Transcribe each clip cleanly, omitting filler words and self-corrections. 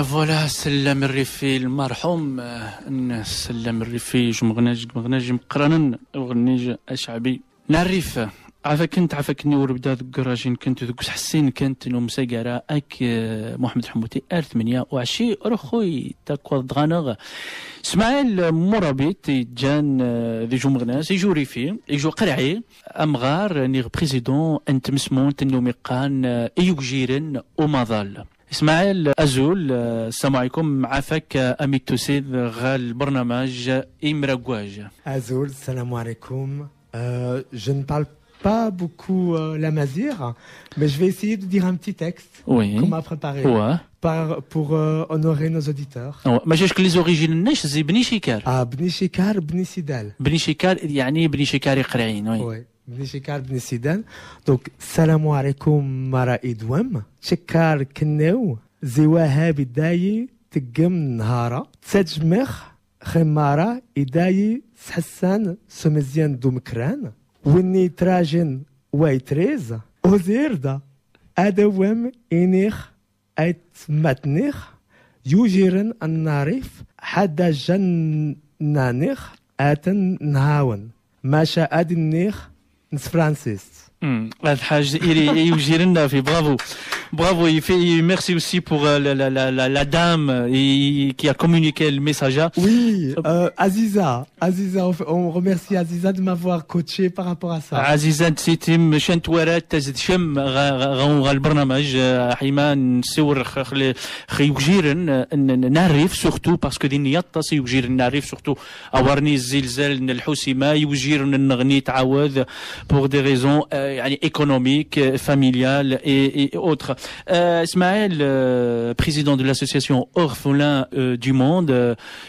فوالا سلم الريفي المرحوم سلم الريفي مغناج مقرنا وغنيج شعبي نعرف عفاكني وربدا ذوك الراجين كنت ذوك حسين كانت نوم ساقرا اك محمد حموتي 28 رخوي تاكو دغانغ اسماعيل مرابط جان ذي جو مغناس يجو ريفي يجو قرعي امغار نيغ بريزيدون انت مسمون تنوميقان ايوك جيرن ومظل اسماعيل ازول السلام عليكم عافاك امي توسيد غال البرنامج امراكواج ازول السلام عليكم je ne parle pas beaucoup l'amazigh, mais je vais essayer de dire un petit texte qu'on m'a préparé pour honorer nos auditeurs. ما جاش les origines الناس زي بني شيكار. بني شيكار بني سيدال. بني شيكار يعني بني شيكار يقرعين. وي. بني شيكار بني سيدال. دونك السلام عليكم مرا إدوام. شيكار كناو زواها بداية تقم نهارا تسجمخ خمارا إداية سحسان سمزيان دومكران. ويني تراجن وايتريز وزيردا ادوام انيخ ايت ماتنيخ يوجيرن الناريف حدا جنانيخ اتن نهاون ماشا ادنيخ نس فرانسيس هذا الحاج يوجيرنا في bravo merci aussi pour la dame qui a communiqué le message. Oui, Aziza, on remercie Aziza de m'avoir coaché par rapport à ça. Aziza تسيتم شان توارات تزد شم غا البرنامج حيما نسور خيوجيرن نعرف سورتو باسكو دي نياطاس يوجيرن نعرف سورتو اورني الزلزال الحوسمه يوجيرن نغني تعاود pour des raisons يعني économiques, familiales et autres. Ismaël, président de l'association Orphelins du Monde,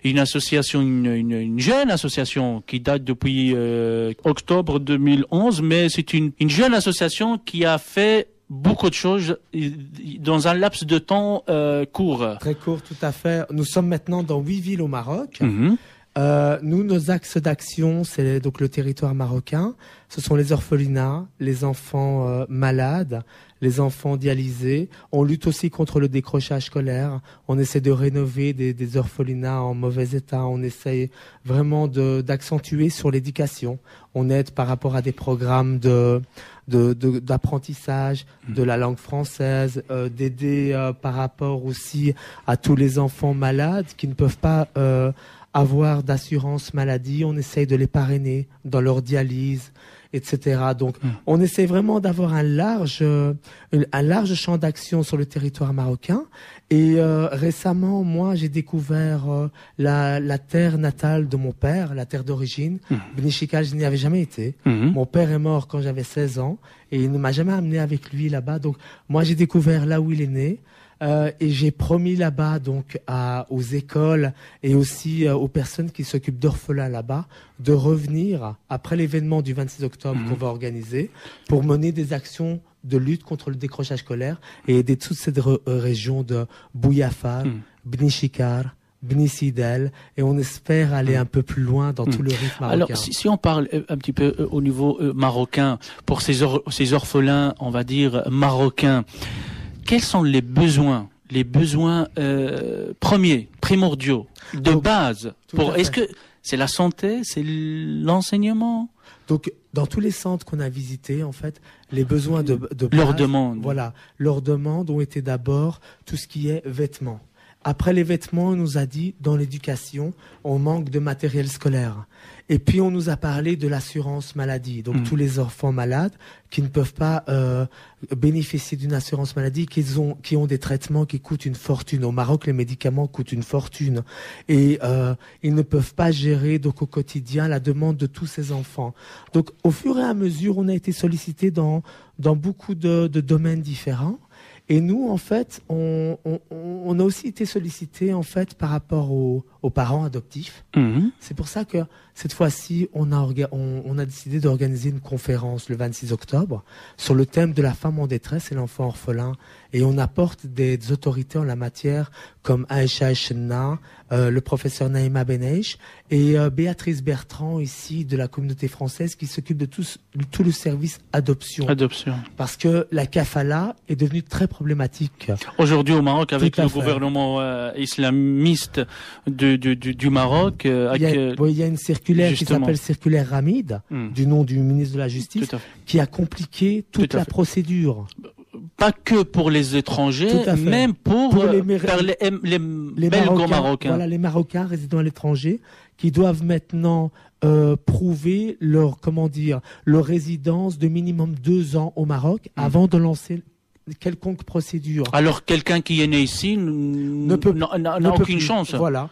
une association, une jeune association qui date depuis octobre 2011, mais c'est une jeune association qui a fait beaucoup de choses dans un laps de temps court. Très court, tout à fait. Nous sommes maintenant dans 8 villes au Maroc. Nous, nos axes d'action, c'est donc le territoire marocain. Ce sont les orphelinats, les enfants malades, les enfants dialysés. On lutte aussi contre le décrochage scolaire. On essaie de rénover des orphelinats en mauvais état. On essaie vraiment d'accentuer sur l'éducation. On aide par rapport à des programmes d'apprentissage de la langue française, d'aider par rapport aussi à tous les enfants malades qui ne peuvent pas avoir d'assurance maladie. On essaye de les parrainer dans leur dialyse, etc. Donc, on essaie vraiment d'avoir un large champ d'action sur le territoire marocain. Et récemment, moi, j'ai découvert la terre natale de mon père, la terre d'origine. Beni Chikal, je n'y avais jamais été. Mon père est mort quand j'avais 16 ans et il ne m'a jamais amené avec lui là-bas. Donc, moi, j'ai découvert là où il est né. Et j'ai promis là-bas donc aux écoles et aussi aux personnes qui s'occupent d'orphelins là-bas de revenir après l'événement du 26 octobre qu'on va organiser pour mener des actions de lutte contre le décrochage scolaire et aider toute cette région de Bouyafar, Beni Chikar, Beni Sidel, et on espère aller un peu plus loin dans tout le rythme marocain. Alors, si on parle un petit peu au niveau marocain, pour ces orphelins, on va dire marocains, quels sont les besoins premiers, primordiaux, de base est-ce que c'est la santé, c'est l'enseignement? Donc, dans tous les centres qu'on a visités, en fait, les besoins de base, leurs demandes ont été d'abord tout ce qui est vêtements. Après les vêtements, on nous a dit, dans l'éducation, on manque de matériel scolaire. Et puis, on nous a parlé de l'assurance maladie. Donc, tous les enfants malades qui ne peuvent pas bénéficier d'une assurance maladie, qui ont des traitements qui coûtent une fortune. Au Maroc, les médicaments coûtent une fortune. Et ils ne peuvent pas gérer donc au quotidien la demande de tous ces enfants. Donc, au fur et à mesure, on a été sollicité dans beaucoup de domaines différents. Et nous, en fait, on a aussi été sollicités en fait par rapport aux parents adoptifs. Mhm. C'est pour ça que cette fois-ci, on a décidé d'organiser une conférence le 26 octobre sur le thème de la femme en détresse et l'enfant orphelin. Et on apporte des autorités en la matière comme Aïcha Echenna, le professeur Naïma Beneish et Béatrice Bertrand ici de la communauté française qui s'occupe de tout le service adoption. Adoption. Parce que la kafala est devenue très problématique. Aujourd'hui au Maroc, avec Tout à le fait. gouvernement islamiste du Maroc, Il y a une circulaire qui justement. s'appelle circulaire Ramid, du nom du ministre de la Justice, Tout à fait. qui a compliqué toute Tout à la fait. procédure. Pas que pour les étrangers, Tout à fait. même pour Les belgo-marocains. Voilà, les Marocains résidant à l'étranger qui doivent maintenant prouver leur résidence de minimum 2 ans au Maroc avant de lancer quelconque procédure. Alors quelqu'un qui est né ici n'a Ne peut aucune plus. chance. Voilà.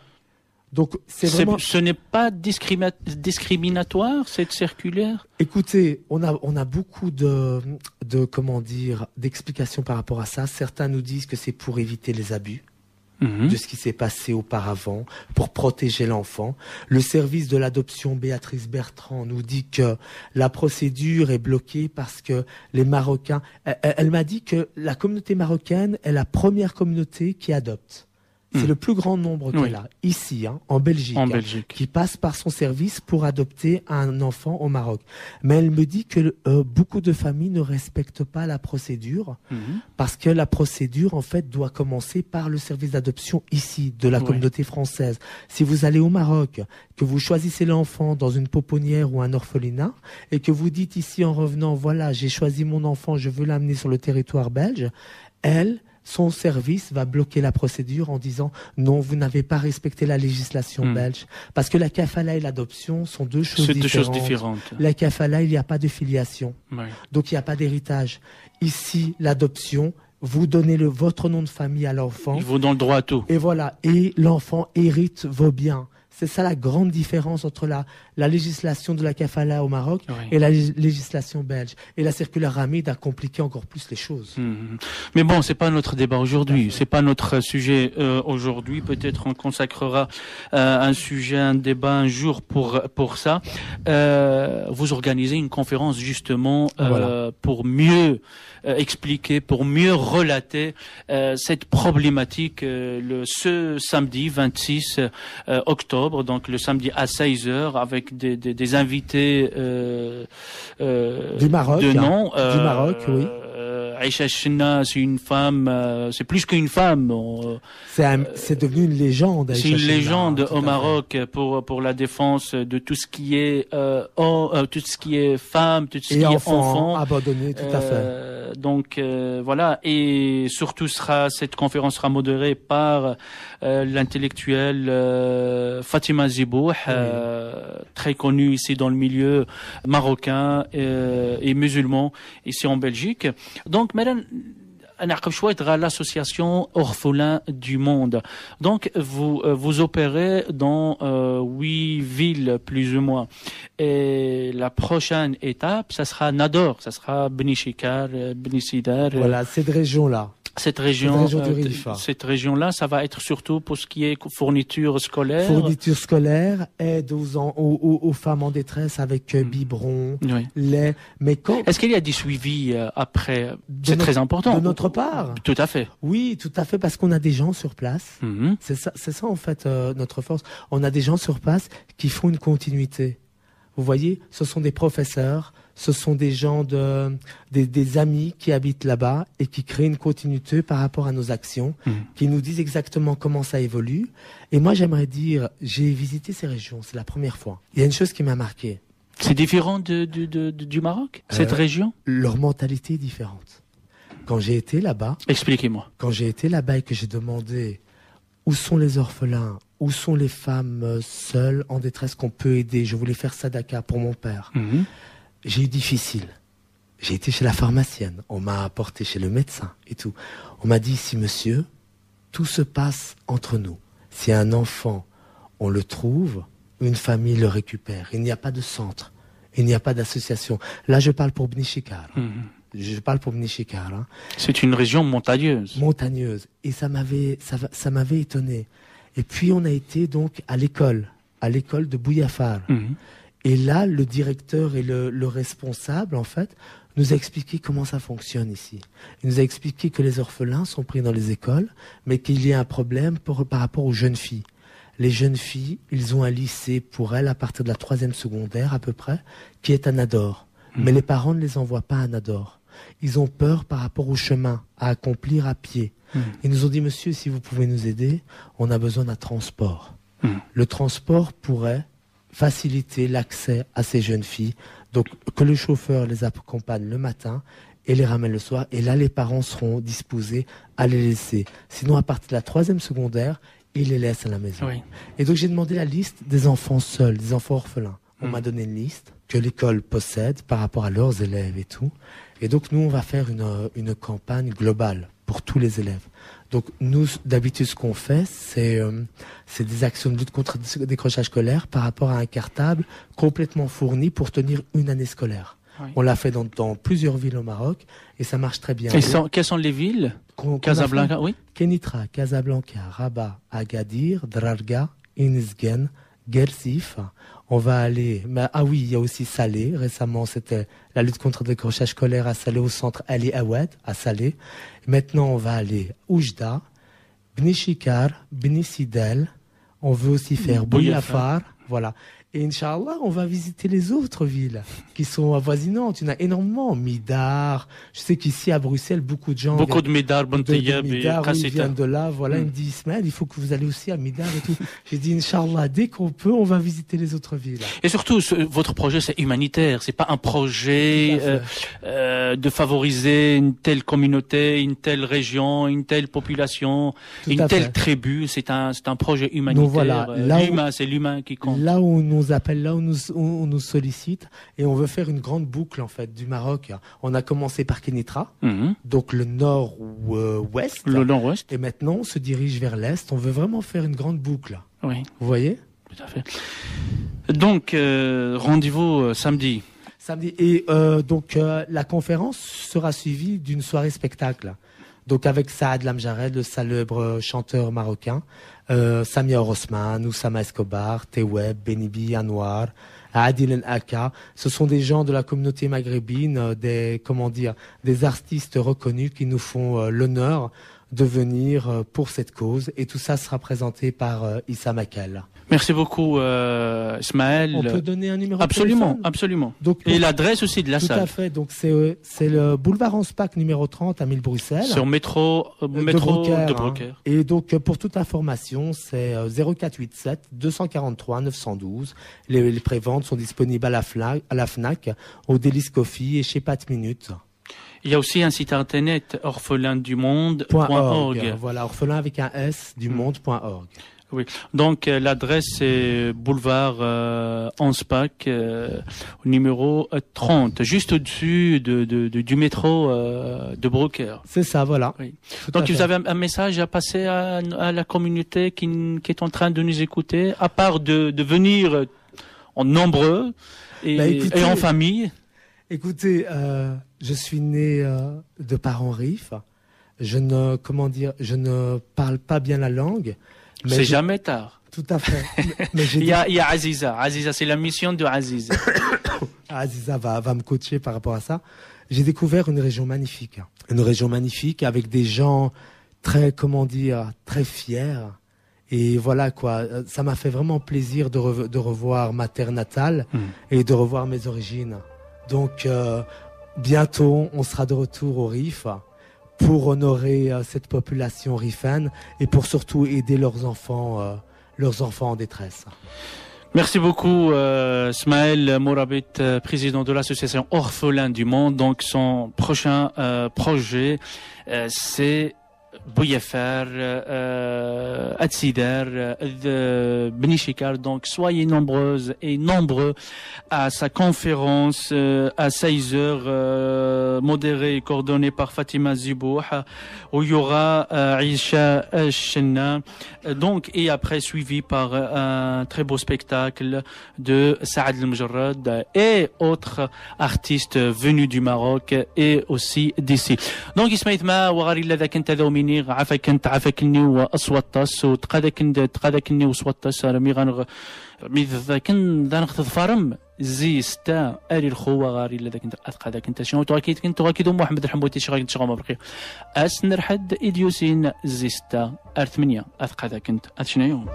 Donc c'est vraiment. Ce n'est pas discriminatoire cette circulaire. Écoutez, on a beaucoup d'explications par rapport à ça. Certains nous disent que c'est pour éviter les abus de ce qui s'est passé auparavant, pour protéger l'enfant. Le service de l'adoption Béatrice Bertrand nous dit que la procédure est bloquée parce que les Marocains. Elle m'a dit que la communauté marocaine est la première communauté qui adopte. C'est le plus grand nombre qu'elle a ici, en Belgique, qui passe par son service pour adopter un enfant au Maroc. Mais elle me dit que beaucoup de familles ne respectent pas la procédure parce que la procédure, en fait, doit commencer par le service d'adoption ici, de la communauté française. Si vous allez au Maroc, que vous choisissez l'enfant dans une pouponnière ou un orphelinat et que vous dites ici en revenant, voilà, j'ai choisi mon enfant, je veux l'amener sur le territoire belge, son service va bloquer la procédure en disant non, vous n'avez pas respecté la législation belge. Parce que la kafala et l'adoption sont deux choses différentes. La kafala, il n'y a pas de filiation. Donc il n'y a pas d'héritage. Ici, l'adoption, vous donnez votre nom de famille à l'enfant. Il vous donne le droit à tout. Et voilà. Et l'enfant hérite vos biens. C'est ça la grande différence entre la législation de la kafala au Maroc et la législation belge. Et la circulaire Ramid a compliqué encore plus les choses. Mais bon, c'est pas notre débat aujourd'hui. C'est pas notre sujet aujourd'hui. Peut-être on consacrera un débat un jour pour ça. Vous organisez une conférence justement pour mieux expliquer, pour mieux relater cette problématique ce samedi 26 octobre. Donc le samedi à 16h avec des invités du Maroc, de nom. Du Maroc, oui. Aïcha Echenna, c'est une femme, c'est plus qu'une femme. C'est devenu une légende. C'est une légende au Maroc pour la défense de tout ce qui est tout ce qui est femme, tout ce qui est enfant abandonné, tout à fait. Donc voilà, et surtout cette conférence sera modérée par l'intellectuel Fatima Zibouh, très connu ici dans le milieu marocain et musulman ici en Belgique. Donc, madame, l'association Orphelins du Monde. Donc, vous opérez dans 8 villes, plus ou moins. Et la prochaine étape, ça sera Nador, ça sera Beni Chikar, Beni Sidar. Voilà, cette région-là. Cette région-là, ça va être surtout pour ce qui est fourniture scolaire. Fourniture scolaire, aide aux femmes en détresse avec biberon, lait. Mais est-ce qu'il y a des suivis après? C'est très important. De notre part. Tout à fait. Oui, tout à fait, parce qu'on a des gens sur place. C'est ça en fait notre force. On a des gens sur place qui font une continuité. Vous voyez, ce sont des professeurs, ce sont des gens des amis qui habitent là-bas et qui créent une continuité par rapport à nos actions, qui nous disent exactement comment ça évolue. Et moi, j'aimerais dire, j'ai visité ces régions, c'est la première fois. Il y a une chose qui m'a marqué. C'est différent du Maroc, cette région? Leur mentalité est différente. Quand j'ai été là-bas... Expliquez-moi. Quand j'ai été là-bas et que j'ai demandé où sont les orphelins, où sont les femmes seules en détresse qu'on peut aider, je voulais faire sadaka pour mon père. J'ai eu difficile. J'ai été chez la pharmacienne, on m'a apporté chez le médecin et tout. On m'a dit ici, monsieur, tout se passe entre nous. Si un enfant, on le trouve, une famille le récupère. Il n'y a pas de centre, il n'y a pas d'association. Là, je parle pour Beni Chikar. Je parle pour Beni Chikar. Hein. C'est une région montagneuse. Montagneuse. Et ça m'avait étonné. Et puis on a été donc à l'école de Bouillafar. Et là, le directeur et le responsable, en fait, nous a expliqué comment ça fonctionne ici. Il nous a expliqué que les orphelins sont pris dans les écoles, mais qu'il y a un problème par rapport aux jeunes filles. Les jeunes filles, ils ont un lycée pour elles à partir de la 3e secondaire à peu près, qui est à Nador. Mais les parents ne les envoient pas à Nador. Ils ont peur par rapport au chemin à accomplir à pied. Ils nous ont dit, monsieur, si vous pouvez nous aider, on a besoin d'un transport. Le transport pourrait faciliter l'accès à ces jeunes filles. Donc, que le chauffeur les accompagne le matin et les ramène le soir. Et là, les parents seront disposés à les laisser. Sinon, à partir de la 3e secondaire, ils les laissent à la maison. Oui. Et donc, j'ai demandé la liste des enfants seuls, des enfants orphelins. On m'a donné une liste que l'école possède par rapport à leurs élèves et tout. Et donc, nous, on va faire une campagne globale pour tous les élèves. Donc, nous, d'habitude, ce qu'on fait, c'est des actions de lutte contre le décrochage scolaire par rapport à un cartable complètement fourni pour tenir une année scolaire. Oui. On l'a fait dans plusieurs villes au Maroc et ça marche très bien. Quelles sont les villes? Casablanca, oui. Kenitra, Casablanca, Rabat, Agadir, Drarga, Inizgen, Gersif. On va aller... oui, il y a aussi Salé. Récemment, c'était la lutte contre le décrochage scolaire à Salé, au centre Ali Awad, à Salé. Maintenant, on va aller Oujda, Bni Chikar, Bni Sidel. On veut aussi faire Bouillafar. Voilà. Et Inch'Allah, on va visiter les autres villes qui sont avoisinantes. Il y en a énormément. Midar. Je sais qu'ici, à Bruxelles, beaucoup de gens... Beaucoup de Midar, Bontayeb et Kassita. Ils viennent de là. Voilà, il me dit, Ismaël, il faut que vous allez aussi à Midar et tout. J'ai dit, Inch'Allah, dès qu'on peut, on va visiter les autres villes. Et surtout, votre projet, c'est humanitaire. C'est pas un projet de favoriser une telle communauté, une telle région, une telle population, une telle tribu. C'est un projet humanitaire. Donc voilà, l'humain, c'est l'humain qui compte. Là où on nous appelle, là où on nous sollicite, et on veut faire une grande boucle en fait du Maroc. On a commencé par Kenitra, donc le nord-ouest. Le nord-ouest. Et maintenant on se dirige vers l'est. On veut vraiment faire une grande boucle. Oui. Vous voyez? Tout à fait. Donc rendez-vous samedi. Samedi. Et donc la conférence sera suivie d'une soirée spectacle. Donc avec Saad Lamjared, le célèbre chanteur marocain, Samia Rosman, Oussama Escobar, Teweb, Benibi, Anwar, Adil Aka. Ce sont des gens de la communauté maghrébine, des artistes reconnus qui nous font l'honneur de venir pour cette cause. Et tout ça sera présenté par Issa Makel. Merci beaucoup, Ismaël. On peut donner un numéro absolument, de téléphone. Absolument. Donc, et l'adresse aussi de la salle. Tout à fait. Donc c'est le boulevard Anspach numéro 30 à 1000 Bruxelles. Sur métro de Broker. Et donc pour toute information, c'est 0487 243 912. Les préventes sont disponibles à la Fnac, au Délice Coffee et chez Pat Minute. Il y a aussi un site internet orphelindumonde.org. Voilà, orphelin avec un S du monde.org. Oui. Donc l'adresse c'est boulevard Anspach numéro 30, juste au-dessus du métro de Broker. C'est ça, voilà. Oui. Donc vous avez un message à passer à la communauté qui est en train de nous écouter, à part de venir en nombreux et en famille. Écoutez, je suis né de parents rifs. Je ne parle pas bien la langue. C'est jamais tard. Tout à fait. Il y a Aziza. Aziza, c'est la mission de Aziza. Aziza va me coacher par rapport à ça. J'ai découvert une région magnifique. Une région magnifique avec des gens très fiers. Et voilà quoi, ça m'a fait vraiment plaisir de revoir ma terre natale et de revoir mes origines. Donc bientôt, on sera de retour au Rif pour honorer cette population rifaine et pour surtout aider leurs enfants en détresse. Merci beaucoup, Ismaël Mourabit, président de l'association Orphelins du Monde. Donc, son prochain projet, c'est Bouillafar, Adsider, Bni Chikar. Donc, soyez nombreuses et nombreux à sa conférence à 16h, modérée et coordonnée par Fatima Zibouh, où il y aura Aisha Shenna. Donc, et après suivi par un très beau spectacle de Saad Lamjarad et autres artistes venus du Maroc et aussi d'ici. Donc, Ismaïl Ma, Wagari Lada Kenta Domini. مي عافاكني واصواتاس وتقادكني وصواتاس رمي مي ذا تظفرم زي ستا اري الخوة غاري الا ذاك اتقادك انت شنو تو محمد الحموتي شي غادي تشغل برقي اس نرحد اديوسين زي ستا ار 8 اتقادك انت شنو